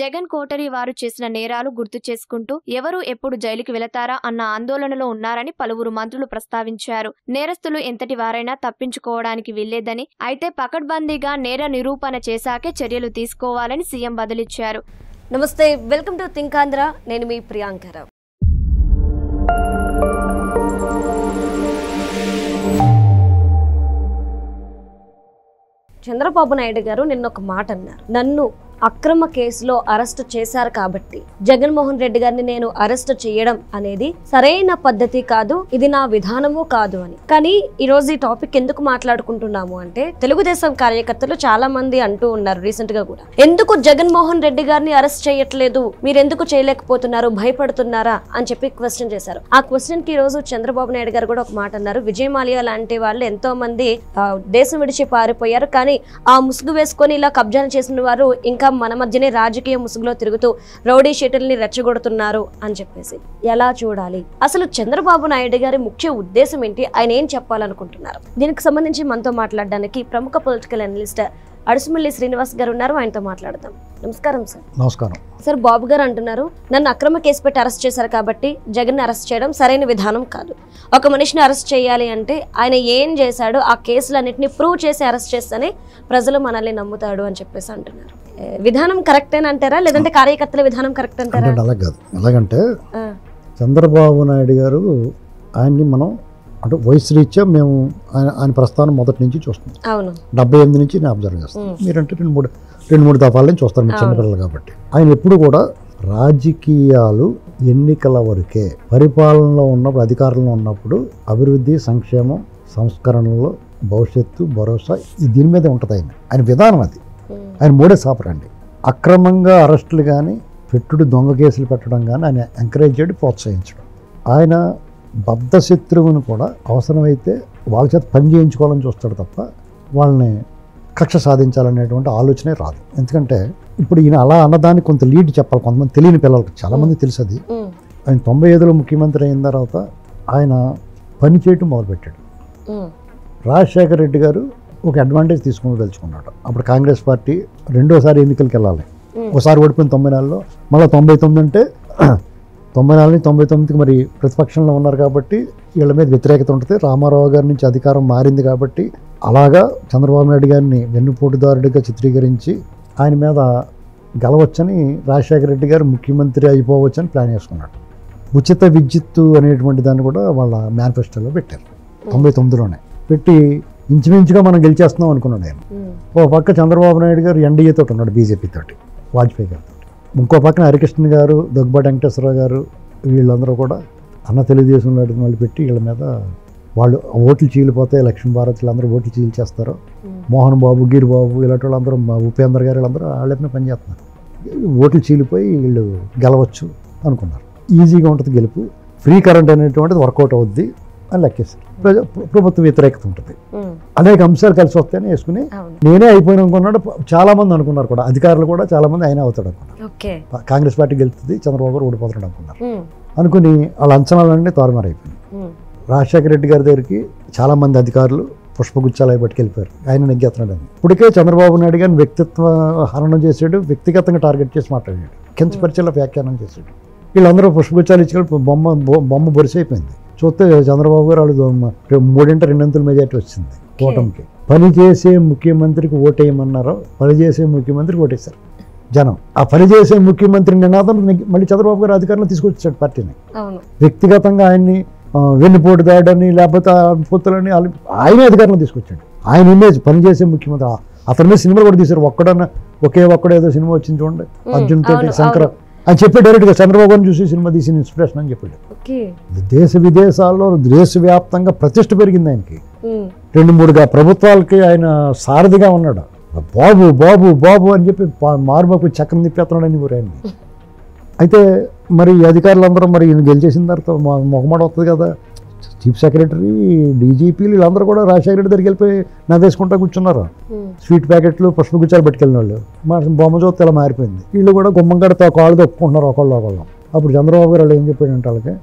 Jagan coterie వారు చేసిన నేరాలు గుర్తు చేసుకుంటూ ఎవరు ఎప్పుడు జైలుకి వెళతారా అన్న ఆందోళనలో ఉన్నారని పలువురు మంత్రులు ప్రస్తావించారు. నేరస్తులు ఎంతటి వారైనా తప్పించుకోవడానికి వీల్లేదని, అయితే పకడ్బందీగా నేర నిరూపణ చేశాకే చర్యలు తీసుకోవాలని సీఎం బదులిచ్చారు. నమస్తే, వెల్కమ్ టు థింక్ ఆంధ్ర. నేను మీ ప్రియాంకరావు. చంద్రబాబు నాయుడు గారు నిన్న ఒక మాట అన్నారు. నన్ను అక్రమ కేసులో అరెస్టు చేశారు కాబట్టి జగన్మోహన్ రెడ్డి గారిని నేను అరెస్టు చేయడం అనేది సరైన పద్ధతి కాదు, ఇది నా విధానము కాదు అని. కానీ ఈ రోజు ఈ టాపిక్ ఎందుకు మాట్లాడుకుంటున్నాము అంటే, తెలుగుదేశం కార్యకర్తలు చాలా మంది అంటూ ఉన్నారు రీసెంట్ గా కూడా, ఎందుకు జగన్మోహన్ రెడ్డి గారిని అరెస్ట్ చేయట్లేదు, మీరు ఎందుకు చేయలేకపోతున్నారు, భయపడుతున్నారా అని చెప్పి క్వశ్చన్ చేశారు. ఆ క్వశ్చన్ కి ఈ రోజు చంద్రబాబు నాయుడు గారు కూడా ఒక మాట అన్నారు. విజయ్ మాల్యా లాంటి వాళ్ళు ఎంతో మంది దేశం విడిచి పారిపోయారు, కానీ ఆ ముసుగు వేసుకొని ఇలా కబ్జాలు చేసిన వారు ఇంకా మన మధ్యనే రాజకీయ ముసుగులో తిరుగుతూ రౌడీ షీటర్ని రెచ్చగొడుతున్నారు అని చెప్పేసి ఎలా చూడాలి, అసలు చంద్రబాబు నాయుడు గారి ముఖ్య ఉద్దేశం ఏంటి, ఆయన ఏం చెప్పాలనుకుంటున్నారు? దీనికి సంబంధించి మనతో మాట్లాడడానికి ప్రముఖ పొలిటికల్ అనలిస్ట్ అడుసుమల్లి శ్రీనివాస్ గారు ఉన్నారు, ఆయనతో మాట్లాడదాం. నమస్కారం సార్. నమస్కారం సార్. బాబు గారు అంటున్నారు, నన్ను అక్రమ కేసు పెట్టి అరెస్ట్ చేశారు కాబట్టి జగన్ అరెస్ట్ చేయడం సరైన విధానం కాదు. ఒక మనిషిని అరెస్ట్ చేయాలి అంటే ఆయన ఏం చేశాడో ఆ కేసులన్నింటినీ ప్రూవ్ చేసి అరెస్ట్ చేస్తేనే ప్రజలు మనల్ని నమ్ముతాడు అని చెప్పేసి అంటున్నారు. విధానం కరెక్టేనా అంటారా, లేదంటే కార్యకర్తల విధానం కరెక్ట్ అంటారా? అలా కాదు. ఎలాగంటే చంద్రబాబు నాయుడు గారు ఆయన్ని మనం అంటే వయసు రీత్యా మేము ఆయన ప్రస్థానం మొదటి నుంచి చూస్తున్నాం. అవును, 78 నుంచి నేను అబ్జర్వ్ చేస్తాను. మీరంటే రెండు మూడు దఫాల నుంచి చూస్తారు, మీరు చిన్నపిల్లలు కాబట్టి. ఆయన ఎప్పుడు కూడా రాజకీయాలు ఎన్నికల వరకే, పరిపాలనలో ఉన్నప్పుడు, అధికారంలో ఉన్నప్పుడు అభివృద్ధి, సంక్షేమం, సంస్కరణలో భవిష్యత్తు, భరోసా దీని మీదే ఉంటుంది ఆయన విధానం. అది ఆయన మూడే సాపరండి. అక్రమంగా అరెస్టులు కానీ, పెట్టుడు దొంగ కేసులు పెట్టడం కానీ ఆయన ఎంకరేజ్ చేయడం, ప్రోత్సహించడం. ఆయన బద్ధ శత్రువును కూడా అవసరమైతే వాళ్ళ చేత పని చేయించుకోవాలని చూస్తాడు తప్ప వాళ్ళని కక్ష సాధించాలనేటువంటి ఆలోచనే రాదు. ఎందుకంటే ఇప్పుడు ఈయన అలా అన్నదానికి కొంత లీడ్ చెప్పాలి కొంతమంది తెలియని పిల్లలకు. చాలామంది తెలుసు అది. ఆయన 95లో ముఖ్యమంత్రి అయిన తర్వాత ఆయన పని చేయటం మొదలుపెట్టాడు. రాజశేఖర రెడ్డి గారు ఒక అడ్వాంటేజ్ తీసుకుని తెలుసుకున్నాడు. అప్పుడు కాంగ్రెస్ పార్టీ రెండోసారి ఎన్నికలకు వెళ్ళాలి. ఒకసారి ఓడిపోయిన 94లో, మళ్ళీ 99 అంటే 94 నుంచి 99కి మరి ప్రతిపక్షంలో ఉన్నారు కాబట్టి వీళ్ళ మీద వ్యతిరేకత ఉంటుంది. రామారావు గారి నుంచి అధికారం మారింది కాబట్టి అలాగా చంద్రబాబు నాయుడు గారిని వెన్నుపోటుదారుడిగా చిత్రీకరించి ఆయన మీద గెలవచ్చని రాజశేఖర రెడ్డి గారు ముఖ్యమంత్రి అయిపోవచ్చని ప్లాన్ చేసుకున్నాడు. ఉచిత విద్యుత్తు అనేటువంటి దాన్ని కూడా వాళ్ళ మేనిఫెస్టోలో పెట్టారు 99లోనే. పెట్టి ఇంచుమించుగా మనం గెలిచేస్తున్నాం అనుకున్నాడు ఆయన. ఓ పక్క చంద్రబాబు నాయుడు గారు ఎన్డీఏ తోటి ఉన్నాడు, బీజేపీ తోటి, వాజ్పేయి గారితో. ఇంకో పక్కన హరికృష్ణ గారు, దగ్గుబాటి వెంకటేశ్వరరావు గారు, వీళ్ళందరూ కూడా అన్న తెలుగుదేశంలో మళ్ళీ పెట్టి వీళ్ళ మీద వాళ్ళు ఓట్లు చీలిపోతాయి, లక్ష్మీ భారత్ వీళ్ళందరూ ఓట్లు చీల్చేస్తారు, మోహన్ బాబు, గిరిబాబు ఇలాంటి వాళ్ళందరూ, ఉపేంద్ర గారు వీళ్ళందరూ వాళ్ళ పనిచేస్తున్నారు. ఓట్లు చీలిపోయి వీళ్ళు గెలవచ్చు అనుకున్నారు. ఈజీగా ఉంటుంది గెలుపు, ఫ్రీ కరెంట్ అనేటువంటిది వర్కౌట్ అవుద్ది అని లెక్కేస్తారు. ప్రభుత్వ వ్యతిరేకత ఉంటుంది, అనేక అంశాలు కలిసి వస్తాయని వేసుకుని నేనే అయిపోయిన అనుకున్నాడు. చాలా మంది అనుకున్నారు కూడా, అధికారులు కూడా చాలా మంది ఆయన అవుతాడు అనుకున్నారు. కాంగ్రెస్ పార్టీ గెలుస్తుంది, చంద్రబాబు గారు ఓడిపోతాడు అనుకున్నారు. అనుకుని వాళ్ళ అంచనాలన్నీ తారుమారైపోయింది. రాజశేఖర రెడ్డి గారి దగ్గరికి చాలా మంది అధికారులు పుష్పగుచ్చాలు అయి పట్టుకెళ్ళిపోయారు, ఆయన నెగ్గేస్తున్నాడు అని. ఇప్పటికే చంద్రబాబు నాయుడు గారిని వ్యక్తిత్వ హరణం చేసాడు, వ్యక్తిగతంగా టార్గెట్ చేసి మాట్లాడాడు, కించపరిచేలా వ్యాఖ్యానం చేశాడు. వీళ్ళందరూ పుష్పగుచ్చాలు ఇచ్చి బొమ్మ బొరిసైపోయింది. చూస్తే చంద్రబాబు గారు వాళ్ళు 3/2 మెజార్టీ వచ్చింది కూటమికి. పనిచేసే ముఖ్యమంత్రికి ఓటేయమన్నారో పనిచేసే ముఖ్యమంత్రికి ఓటేశారు జనం. ఆ పనిచేసే ముఖ్యమంత్రి నినాదం మళ్ళీ చంద్రబాబు గారు అధికారంలో తీసుకొచ్చాడు పార్టీని. వ్యక్తిగతంగా ఆయన్ని వెన్నుపోటుదాడని లేకపోతే పొత్తులని ఆయనే అధికారంలో తీసుకొచ్చాడు. ఆయన ఇమేజ్ పనిచేసే ముఖ్యమంత్రి. అతని మీద సినిమాలు కూడా తీశారు. ఒక్కడో ఏదో సినిమా వచ్చింది చూడండి, అర్జున్ తోటి శంకర అని చెప్పి డైరెక్ట్గా చంద్రబాబు గారిని చూసి సినిమా తీసిన ఇన్స్పిరేషన్ అని చెప్పాడు. దేశ విదేశాల్లో దేశవ్యాప్తంగా ప్రతిష్ట పెరిగింది ఆయనకి. 2-3 ప్రభుత్వాలకి ఆయన సారథిగా ఉన్నాడు. బాబు బాబు బాబు అని చెప్పి మారుబాబు చక్రం తిప్పేస్తున్నాడు అని ఊరు ఆయన్ని. అయితే మరి అధికారులందరూ మరి ఈయన గెలిచేసిన తర్వాత మొహమాట వస్తుంది కదా, చీఫ్ సెక్రటరీ, డీజీపీలు వీళ్ళందరూ కూడా రాజశేఖర రెడ్డి దగ్గరికి వెళ్ళిపోయి నవ్వేసుకుంటా కూర్చున్నారు. స్వీట్ ప్యాకెట్లు, పుష్పగుచ్చాలు పట్టుకెళ్ళిన వాళ్ళు. మా బొమ్మ చూస్తే ఇలా మారిపోయింది. వీళ్ళు కూడా గుమ్మంగడతో కాళ్ళు తొప్పుకుంటున్నారు ఒకళ్ళు. అప్పుడు చంద్రబాబు గారు వాళ్ళు ఏం చెప్పాడంటే, వాళ్ళకి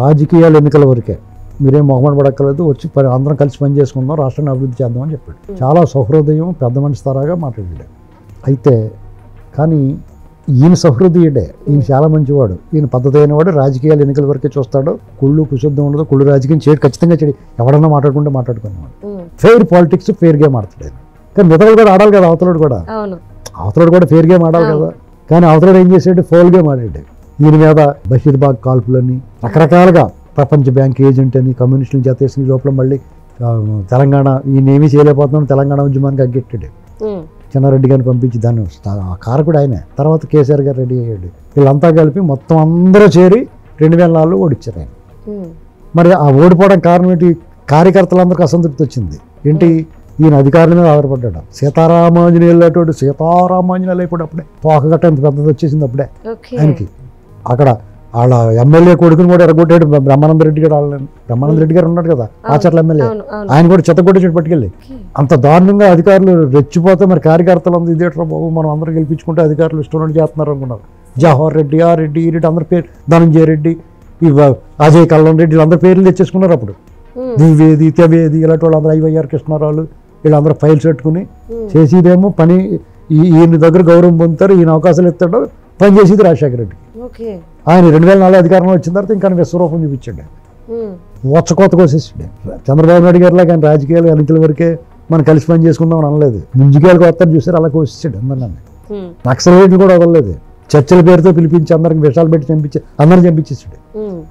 రాజకీయాలు ఎన్నికల వరకే, మీరేం మొహమాట పడక్కర్లేదు, వచ్చి అందరం కలిసి పని చేసుకుందాం, రాష్ట్రాన్ని అభివృద్ధి చేద్దామని చెప్పాడు. చాలా సహృదయం, పెద్ద మనిషి తరాగా మాట్లాడాడు. అయితే కానీ ఈయన సహృదయుడే, ఈయన చాలా మంచివాడు, ఈయన పద్ధతి అయినవాడు, రాజకీయాలు ఎన్నికల వరకే చూస్తాడు, కుళ్ళు కుశుద్ధం ఉండదు, కుళ్ళు రాజకీయం చేయడు, ఖచ్చితంగా చేయడు, ఎవడన్నా మాట్లాడుకుంటే మాట్లాడుకునేవాడు. ఫెయిర్ పాలిటిక్స్, ఫెయిర్ గేమ్ ఆడతాడు ఆయన. కానీ మిగతాడు కూడా ఆడాలి కదా, అవతలడు కూడా ఫెయిర్ గేమ్ ఆడాలి కదా. కానీ అవతలడు ఏం చేసాడు, ఫౌల్ గేమ్ ఆడాడు. ఈయన మీద బషీర్బాగ్ కాల్పులని రకరకాలుగా ప్రపంచ బ్యాంక్ ఏజెంట్ అని కమ్యూనిస్టులు చేసేసిన లోపల మళ్ళీ తెలంగాణ ఈయన ఏమీ చేయలేకపోతున్నాడు, తెలంగాణ ఉద్యమానికి అగ్గెట్టాడు. చెన్నారెడ్డి గారిని పంపించి దాన్ని కారకుడు ఆయనే. తర్వాత కేసీఆర్ గారు రెడీ అయ్యాడు. వీళ్ళంతా కలిపి మొత్తం అందరూ చేరి 2004 ఓడిచ్చారు ఆయన. మరి ఆ ఓడిపోవడం కారణం ఏంటి? కార్యకర్తలందరికీ అసంతృప్తి వచ్చింది. ఏంటి, ఈయన అధికారుల మీద ఆధారపడ్డాడు. సీతారామాంజనేయులు అటువంటి సీతారామాంజనేయులు అయిపోయి అప్పుడే తోకగట్ట ఎంత పెద్దది వచ్చేసింది అప్పుడే ఆయనకి. అక్కడ వాళ్ళ ఎమ్మెల్యే కొడుకుని కూడా ఎరగొట్టాడు బ్రహ్మానంద రెడ్డి గారు. బ్రహ్మానంద రెడ్డి గారు ఉన్నాడు కదా ఆచర్ల ఎమ్మెల్యే, ఆయన కూడా చెత్తగొట్టేసాడు పట్టుకెళ్ళి. అంత దారుణంగా అధికారులు రెచ్చిపోతే మరి కార్యకర్తలు అందరూ ఇదేట్రా బాబు మనం అందరూ గెలిపించుకుంటే అధికారులు ఇష్టం చేస్తున్నారు అనుకున్నారు. జవహర్ రెడ్డి, ఆ రెడ్డి, ఈ రెడ్డి అందరి పేరు, ధనంజయ రెడ్డి, అజయ్ కల్లం రెడ్డి వీళ్ళందరూ పేర్లు తెచ్చేసుకున్నారు. అప్పుడు ద్వివేది, తెవేది ఇలాంటి వాళ్ళు అందరూ ఐవైఆర్ కృష్ణారావులు వీళ్ళందరూ ఫైల్స్ పెట్టుకుని చేసేదేమో పని. ఈయన దగ్గర గౌరవం పొందుతారు, ఈయన అవకాశాలు ఇస్తాడు, పని చేసేది రాజశేఖర రెడ్డి. ఆయన 2004 అధికారంలో వచ్చిన తర్వాత ఇంకా విశ్వరూపం చూపించాడు, వచ్చకోత కోసేసాడు. చంద్రబాబు నాయుడు గారిలా కానీ రాజకీయాలు ఎన్నికల వరకే మనం కలిసి పని చేసుకుందాం అని అనలేదు. ముంజికాయలు కొత్త చూసారు, అలా కోసేసాడు అందరినీ. నక్సలైట్లు కూడా వదలలేదు, చర్చల పేరుతో పిలిపించి అందరికి విషాలు పెట్టి అందరిని చంపించేసాడు.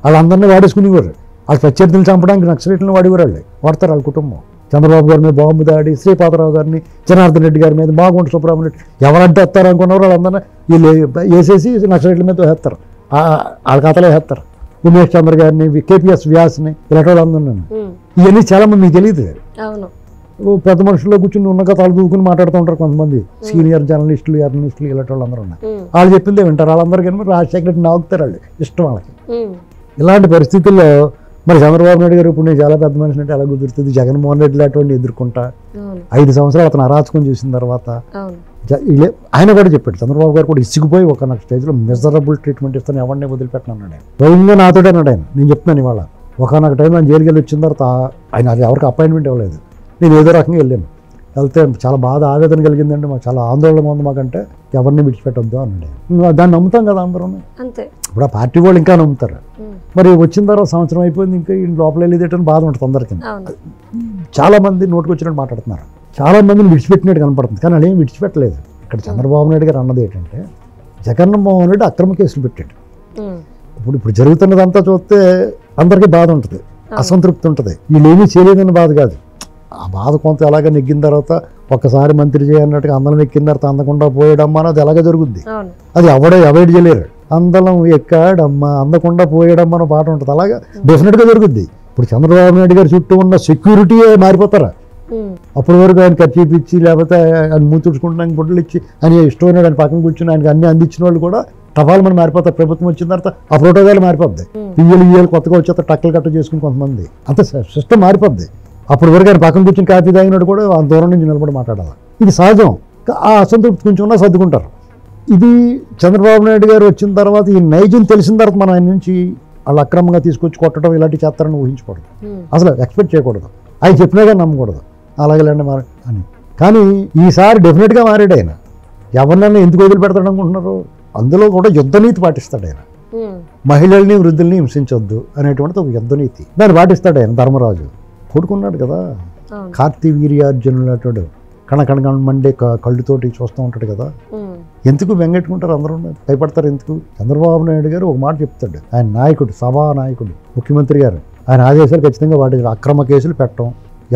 వాళ్ళందరినీ వాడేసుకునేవారు. వాళ్ళు ప్రత్యర్థులు చంపడానికి నక్సలైట్లను వాడేవారు, వాడతారు వాళ్ళ కుటుంబం. చంద్రబాబు గారి మీద బాంబు దాడి, శ్రీపాదరావు గారిని, జనార్దన్ రెడ్డి గారి మీద, మాగుంట సుబ్రహ్మణ్యం ఎవరంటే వస్తారు అనుకున్నవారు వాళ్ళందరినీ వీళ్ళు వేసేసి నక్సలైట్ల మీద వేస్తారు, వాళ్ళ ఖాతాలో వేస్తారు. ఉమేష్ చంద్ర గారిని, కేపీఎస్ వ్యాస్ని ఇలాంటి వాళ్ళందరూ. ఇవన్నీ చాలా మంది మీకు తెలియదు. పెద్ద మనుషుల్లో కూర్చుని ఉన్న కథలు దూకుని మాట్లాడుతూ ఉంటారు కొంతమంది సీనియర్ జర్నలిస్టులు, జర్నలిస్టులు ఇలాంటి వాళ్ళందరూ ఉన్నారు. వాళ్ళు చెప్పిందే వింటారు. వాళ్ళందరికీ రాజశేఖర రెడ్డి నాకుతారు, వాళ్ళు ఇష్టం వాళ్ళకి. ఇలాంటి పరిస్థితుల్లో మరి చంద్రబాబు నాయుడు గారు ఇప్పుడు నేను చాలా పెద్ద మనిషి అంటే ఎలా కుదురుతుంది? జగన్మోహన్ రెడ్డి లాంటి ఎదుర్కొంటా 5 సంవత్సరాలు అతను అరాచకం చూసిన తర్వాత ఆయన కూడా చెప్పాడు, చంద్రబాబు గారు కూడా ఇసిగిపోయి ఒక స్టేజ్లో మిజరబుల్ ట్రీట్మెంట్ ఇస్తాను, ఎవరిని వదిలిపెట్టను అన్నాడు. స్వయంగా నాతోటే అన్నాడు ఆయన. నేను చెప్తున్నాను ఇవాళ, ఒకనొక టైంలో ఆయన జైలుకి వెళ్ళి వచ్చిన తర్వాత ఆయన అది ఎవరికి అపాయింట్మెంట్ ఇవ్వలేదు. నేను ఏదో రకంగా వెళ్ళాను. వెళ్తే చాలా బాధ ఆవేదన కలిగిందంటే, మాకు చాలా ఆందోళనగా ఉంది, మాకంటే ఎవరిని విడిచిపెట్టొద్దు అన్నాడు. దాన్ని నమ్ముతాం కదా అందరం. ఇప్పుడు ఆ పార్టీ వాళ్ళు ఇంకా నమ్ముతారు. మరి వచ్చిన తర్వాత సంవత్సరం అయిపోయింది, ఇంకా ఈ లోపల వెళ్ళేదేటని బాధ ఉంటుంది అందరికీ. చాలా మంది నోటుకు వచ్చినట్టు మాట్లాడుతున్నారు, చాలా మందిని విడిచిపెట్టినట్టు కనపడుతుంది, కానీ అదేం విడిచిపెట్టలేదు. ఇక్కడ చంద్రబాబు నాయుడు గారు అన్నది ఏంటంటే, జగన్మోహన్ రెడ్డి అక్రమ కేసులు పెట్టాడు. ఇప్పుడు జరుగుతున్నదంతా చూస్తే అందరికీ బాధ ఉంటుంది, అసంతృప్తి ఉంటుంది. వీళ్ళు ఏమీ చేయలేదని బాధ కాదు. ఆ బాధ కొంత ఎలాగ నెగ్గిన తర్వాత ఒక్కసారి మంత్రి చేయన్నట్టుగా అందరం ఎక్కిన తర్వాత అందకుండా పోయేడమ్మా అనేది ఎలాగ జరుగుద్ది. అది ఎవడో అవాయిడ్ చేయలేరు. అందలం ఎక్కాడమ్మా అందకుండా పోయేడమ్మా అనే పాట ఉంటుంది. అలాగా డెఫినెట్గా జరుగుద్ది. ఇప్పుడు చంద్రబాబు నాయుడు గారి చుట్టూ ఉన్న సెక్యూరిటీయే మారిపోతారా? అప్పటి వరకు ఆయన ఖర్చు ఇచ్చి, లేకపోతే ఆయన మూతుడుచుకుంటున్నానికి బుడ్డలు ఇచ్చి, ఆయన ఇష్టమైన ఆయన పక్కన కూర్చొని ఆయనకి అన్ని అందించిన వాళ్ళు కూడా టపాలు మనం మారిపోతారు. ప్రభుత్వం వచ్చిన తర్వాత ఆ ప్రోటోకాల్ మారిపోద్ది. పియ్యలు కొత్తగా వచ్చేస్తారు, టక్కలు కట్ట చేసుకుని కొంతమంది, అంత సిస్టమ్ మారిపోద్ది. అప్పటి వరకు ఆయన పక్కన కూర్చొని కాఫీ తాగినాడు కూడా ఆ దూరం నుంచి నిలబడి మాట్లాడాలి. ఇది సహజం. ఆ అసంతృప్తి కొంచెం ఉన్నా సర్దుకుంటారు. ఇది చంద్రబాబు నాయుడు గారు వచ్చిన తర్వాత ఈ నైజం తెలిసిన తర్వాత మనం ఆయన నుంచి వాళ్ళు అక్రమంగా తీసుకొచ్చి కొట్టడం ఇలాంటివి చేస్తారని ఊహించకూడదు, అసలు ఎక్స్పెక్ట్ చేయకూడదు. ఆయన చెప్పినా కానీ నమ్మకూడదు, అలాగేలేండి మారి అని. కానీ ఈసారి డెఫినెట్గా మారాడు ఆయన. ఎవరినైనా ఎందుకు వదిలిపెడతాడు అనుకుంటున్నారు? అందులో కూడా యుద్ధనీతి పాటిస్తాడు ఆయన. మహిళల్ని వృద్ధుల్ని హింసించొద్దు అనేటువంటిది ఒక యుద్ధనీతి, దాన్ని పాటిస్తాడు ఆయన. ధర్మరాజు కొడుకున్నాడు కదా, కార్తీ వీర్యార్జునుడు, కణకణ మండే కళ్ళుతోటి చూస్తూ ఉంటాడు కదా. ఎందుకు వెంగెట్టుకుంటారు అందరూ, భయపడతారు ఎందుకు? చంద్రబాబు నాయుడు గారు ఒక మాట చెప్తాడు, ఆయన నాయకుడు, సభా నాయకుడు, ముఖ్యమంత్రి గారు, ఆయన ఆదేశాలు ఖచ్చితంగా పాటించారు. అక్రమ కేసులు పెట్టడం,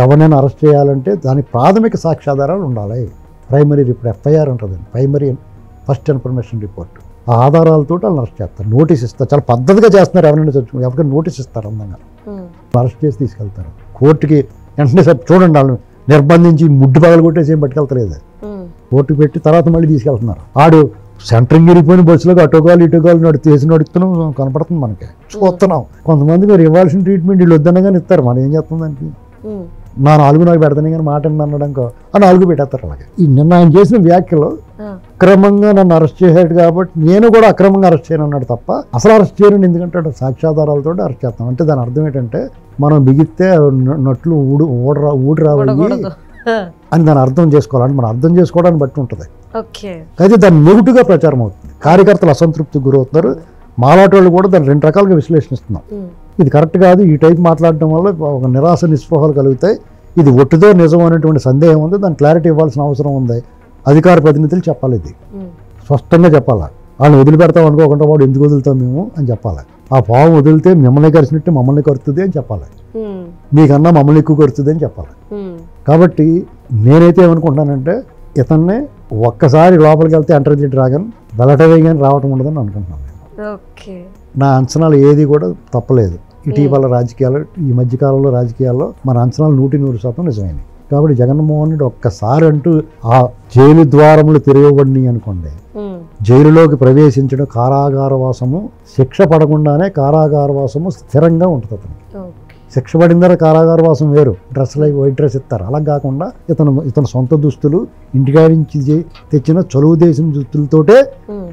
ఎవరినైనా అరెస్ట్ చేయాలంటే దాని ప్రాథమిక సాక్ష్యాధారాలు ఉండాలి. ప్రైమరీ రిపోర్ట్, ఎఫ్ఐఆర్ ఉంటుందండి, ప్రైమరీ ఫస్ట్ ఇన్ఫర్మేషన్ రిపోర్ట్. ఆ ఆధారాలతో వాళ్ళని అరెస్ట్ చేస్తారు, నోటీస్ ఇస్తారు. చాలా పద్ధతిగా చేస్తున్నారు. ఎవరికైనా నోటీస్ ఇస్తారు, అందంగా అరెస్ట్ చేసి తీసుకెళ్తారు కోర్టుకి. వెంటనే చూడండి, వాళ్ళని నిర్బంధించి ముడ్డు పగలు కొట్టేసి ఏం పట్టుకెళ్తలేదు, కోర్టుకు పెట్టి తర్వాత మళ్ళీ తీసుకెళ్తున్నారు. ఆడు సెంటరింగ్ విరిగిపోయిన బస్సులకు అటోకాలు ఇటోకాలు నడుస్తున్నాం కనపడుతుంది మనకి, చూస్తున్నాం. కొంతమంది మీరు ఇవ్వాల్సిన ట్రీట్మెంట్ వీళ్ళు వద్దనగానే ఇస్తారు, మనం ఏం చేస్తాం దానికి? నా 4 నాకు పెడతాను కానీ మాట అనడానికి ఆ 4 పెట్టేస్తారు. అలాగే ఈ నిన్న ఆయన చేసిన వ్యాఖ్యలు అక్రమంగా నన్ను అరెస్ట్ చేశాడు కాబట్టి నేను కూడా అక్రమంగా అరెస్ట్ చేయను అన్నాడు తప్ప అసలు అరెస్ట్ చేయను ఎందుకంటే సాక్ష్యాధారాలతో అరెస్ట్ చేస్తాం. అంటే దాని అర్థం ఏంటంటే మనం బిగిస్తే నట్లు ఊడి రావాలి అని దాన్ని అర్థం చేసుకోవాలని మనం అర్థం చేసుకోవడాన్ని బట్టి ఉంటుంది. ఓకే. అయితే దాన్ని నెగిటివ్గా ప్రచారం అవుతుంది, కార్యకర్తలు అసంతృప్తికి గురవుతున్నారు. మాలాటి వాళ్ళు కూడా దాన్ని 2 రకాలుగా విశ్లేషిస్తున్నాం. ఇది కరెక్ట్ కాదు, ఈ టైప్ మాట్లాడడం వల్ల ఒక నిరాశ నిస్పృహలు కలుగుతాయి, ఇది ఒట్టిదో నిజం అనేటువంటి సందేహం ఉంది, దాని క్లారిటీ ఇవ్వాల్సిన అవసరం ఉంది. అధికార ప్రతినిధులు చెప్పాలి, ఇది స్పష్టంగా చెప్పాలి. వాళ్ళని వదిలిపెడతాం అనుకోకుండా వాడు ఎందుకు వదులుతాం మేము అని చెప్పాలి. ఆ పాము వదిలితే మిమ్మల్ని కరిచినట్టు మమ్మల్ని కరుతుంది అని చెప్పాలి, మీకన్నా మమ్మల్ని ఎక్కువ కరుతుంది అని చెప్పాలి. కాబట్టి నేనైతే ఏమనుకుంటున్నానంటే ఇతన్ని ఒక్కసారి లోపలికి వెళ్తే ఎంటర్ ది డ్రాగన్, వెళ్ళటమే కానీ రావటం ఉండదని అనుకుంటున్నాను. నా అంచనాలు ఏది కూడా తప్పలేదు. ఇటీవల రాజకీయాలు, ఈ మధ్యకాలంలో రాజకీయాల్లో మన అంచనాలు 100% నిజమైనవి. కాబట్టి జగన్మోహన్ రెడ్డి ఒక్కసారి అంటూ ఆ జైలు ద్వారములు తిరగబడినాయి అనుకోండి, జైలులోకి ప్రవేశించడం, కారాగారవాసము, శిక్ష పడకుండానే కారాగారవాసము స్థిరంగా ఉంటుంది అతనికి. శిక్ష పడిన తర్వాత కారాగారవాసం వేరు, వైట్ డ్రెస్ ఇస్తారు. అలా కాకుండా ఇతను సొంత దుస్తులు, ఇంటికాడ నుంచి తెచ్చిన చలువు దేశం దుస్తులతోటే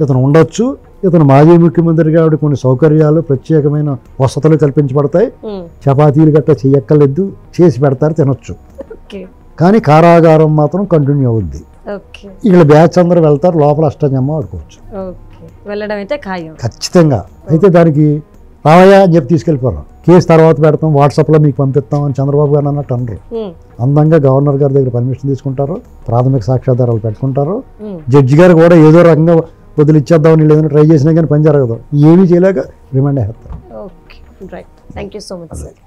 ఇతను ఉండొచ్చు. ఇతను మాజీ ముఖ్యమంత్రి కాబట్టి కొన్ని సౌకర్యాలు, ప్రత్యేకమైన వసతులు కల్పించబడతాయి. చపాతీలు గట్రా చెయ్యక్కర్లేదు, చేసి పెడతారు, తినొచ్చు. కానీ కారాగారం మాత్రం కంటిన్యూ అవుద్ది. ఇక్కడ బ్యాచ్ అందరూ వెళ్తారు, లోపల అష్టజమ్మ ఆడుకోవచ్చు ఖచ్చితంగా. అయితే దానికి రావయ్యా అని చెప్పి తీసుకెళ్ళిపోరు, కేసు తర్వాత పెడతాం, వాట్సాప్లో మీకు పంపిస్తాం అని చంద్రబాబు గారు అన్నట్టు అనరు. అందంగా గవర్నర్ గారి దగ్గర పర్మిషన్ తీసుకుంటారు, ప్రాథమిక సాక్ష్యాధారాలు పెట్టుకుంటారు. జడ్జి గారు కూడా ఏదో రకంగా వదిలిచ్చేద్దామని లేదని ట్రై చేసినా కానీ పని జరగదు, ఏమీ చేయలేక రిమాండ్ వేస్తారు. Thank you so much sir.